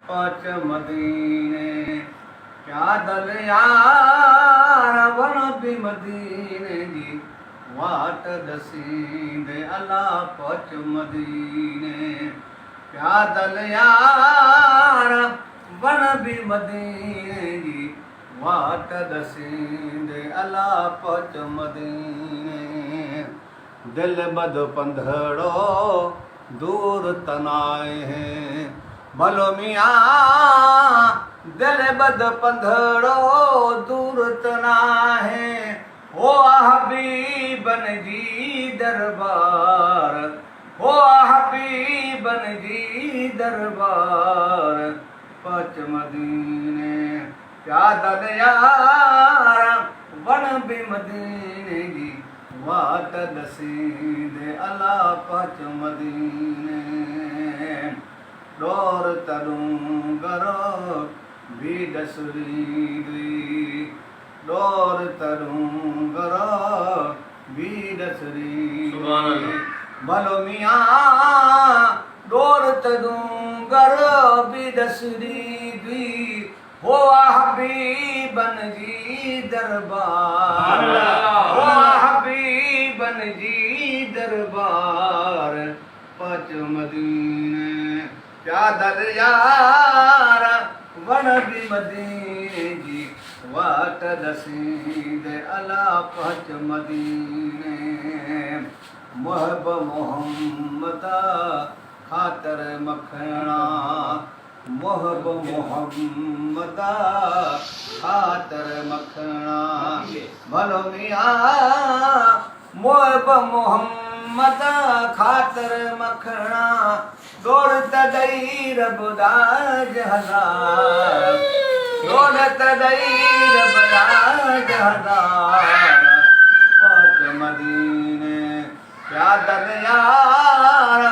पाँच मदीने प्यादल यार वन भी मदीने जी वाट दसींदे अला पाँच मदीने प्यादल यार वन भी मदीने जी वाट दसींदे अला पाँच मदीने दिल बद पंधड़ो दूर तनाए हैं भलो मियाँ दिल बद पंधड़ो दूर तना है हो हबीबन जी दरबार हो हबीबन जी दरबार पाँच मदीने प्यादल यार वन भी मदीने जी वाट दसींदे अला पाँच मदीने डोर तरूं गरो भी दसरी डोर तरूं गरो भी दसरी भलो मियाँ डोर तरूं गरो भी दसरी हो हबीबन जी दरबार हो हबीबन जी दरबार पाँच मदीने प्यादल यार वन भी मदीने जी वाट दसींदे अला पाँच मदीने महब मोहम्मदा खातर मखणा महब मोहम्मदा खातर मखणा भलो मियाँ महब मोहम्मदा खातर मखणा दौलत दई रब दा जहदार दौलत दई रब दा जहदार पाँच मदीने प्यादल यार